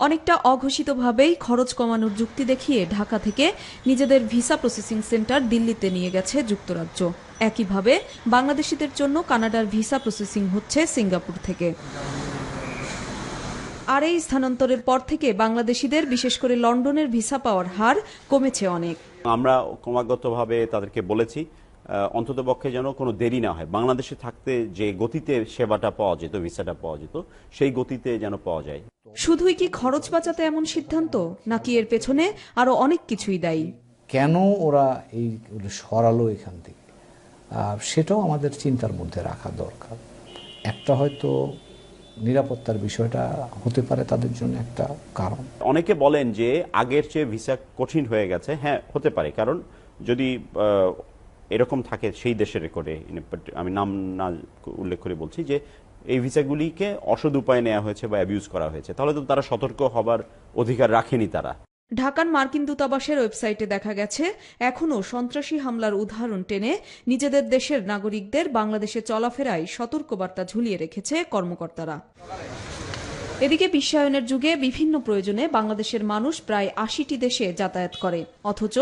অনেকটা অঘোষিতভাবেই খরচ কমানোর যুক্তি দেখিয়ে ঢাকা থেকে নিজেদের ভিসা প্রসেসিং সেন্টার দিল্লিতে নিয়ে গেছে যুক্তরাজ্য। একইভাবে বাংলাদেশিদের জন্য কানাডার ভিসা প্রসেসিং হচ্ছে সিঙ্গাপুর থেকে। আর এই স্থানান্তরের পর থেকে বাংলাদেশিদের বিশেষ করে লন্ডনের ভিসা পাওয়ার হার কমেছে অনেক। আমরা ক্রমাগতভাবে তাদেরকে বলেছি অন্ততপক্ষে যেন কোনো দেরি না হয়, বাংলাদেশে থাকতে যে গতিতে সেবাটা পাওয়া যেত, ভিসাটা পাওয়া যেত, সেই গতিতে যেন পাওয়া যায়। শুধুই কি খরচ বাঁচাতে এমন সিদ্ধান্ত, নাকি এর পেছনে আরো অনেক কিছুই দায়ী? কেন ওরা এই সরালো এখান থেকে, সেটাও আমাদের চিন্তার মধ্যে রাখা দরকার। একটা হয়তো নিরাপত্তার বিষয়টা হতে পারে তাদের জন্য একটা কারণ। অনেকে বলেন যে আগের চেয়ে ভিসা কঠিন হয়ে গেছে। হ্যাঁ, হতে পারে, কারণ যদি এরকম থাকে সেই দেশের রেকর্ডে, আমি নাম না উল্লেখ করে বলছি যে এই ভিসাগুলিকে অসৎ উপায়ে নেওয়া হয়েছে বা অ্যাবিউজ করা হয়েছে, তাহলে তো তারা সতর্ক হবার অধিকার রাখেনি তারা। ঢাকার মার্কিন দূতাবাসের ওয়েবসাইটে দেখা গেছে এখনও সন্ত্রাসী হামলার উদাহরণ টেনে নিজেদের দেশের নাগরিকদের বাংলাদেশে চলাফেরায় সতর্কবার্তা ঝুলিয়ে রেখেছে কর্মকর্তারা। এদিকে বিশ্বায়নের যুগে বিভিন্ন প্রয়োজনে বাংলাদেশের মানুষ প্রায় ৮০টি দেশে যাতায়াত করে, অথচ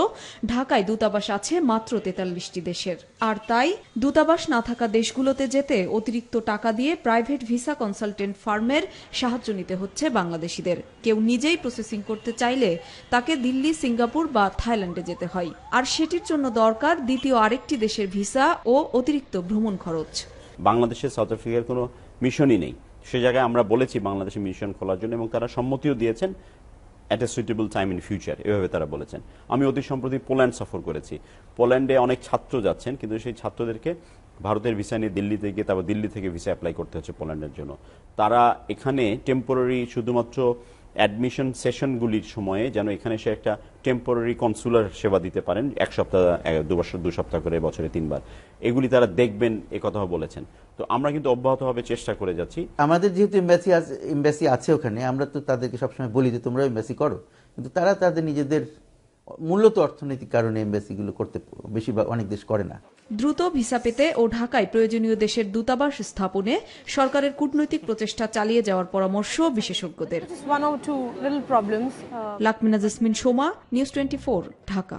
ঢাকায় দূতাবাস আছে মাত্র ৪৩টি দেশের। আর তাই দূতাবাস না থাকা দেশগুলোতে যেতে অতিরিক্ত টাকা দিয়ে প্রাইভেট ভিসা কনসালটেন্ট ফার্মের সাহায্য নিতে হচ্ছে বাংলাদেশিদের। কেউ নিজেই প্রসেসিং করতে চাইলে তাকে দিল্লি, সিঙ্গাপুর বা থাইল্যান্ডে যেতে হয়, আর সেটির জন্য দরকার দ্বিতীয় আরেকটি দেশের ভিসা ও অতিরিক্ত ভ্রমণ খরচ। বাংলাদেশে সাউথ আফ্রিকার কোনো মিশনই নেই, সে জায়গায় আমরা বলেছি বাংলাদেশে মিশন খোলার জন্য, এবং তারা সম্মতিও দিয়েছেন at a suitable time in future, এভাবে তারা বলেছেন। আমি অতি সম্প্রতি পোল্যান্ড সফর করেছি। পোল্যান্ডে অনেক ছাত্র যাচ্ছেন, কিন্তু সেই ছাত্রদেরকে ভারতের ভিসা নিয়ে দিল্লিতে গিয়ে তারপর দিল্লি থেকে ভিসা অ্যাপ্লাই করতে হচ্ছে পোল্যান্ডের জন্য। তারা এখানে টেম্পোরারি শুধুমাত্র অ্যাডমিশন সেশনগুলির সময়ে যেন এখানে সে একটা টেম্পোরারি কনসুলার সেবা দিতে পারেন, ১ সপ্তাহ ২ সপ্তাহ করে বছরে ৩ বার, এগুলি তারা দেখবেন, এ কথা বলেছেন। তো আমরা কিন্তু অব্যাহতভাবে চেষ্টা করে যাচ্ছি। আমাদের যেহেতু এমবাসি আছে ওখানে, আমরা তো তাদেরকে সবসময় বলি যে তোমরা এমবাসি করো, কিন্তু তারা তাদের নিজেদের মূলত অর্থনৈতিক কারণে এমবাসিগুলো করতে বেশিরভাগ অনেক দেশ করে না। দ্রুত ভিসা পেতে ও ঢাকায় প্রয়োজনীয় দেশের দূতাবাস স্থাপনে সরকারের কূটনৈতিক প্রচেষ্টা চালিয়ে যাওয়ার পরামর্শ বিশেষজ্ঞদের। লাকমিনা জেসমিন, সোমা, নিউজ 24, ঢাকা।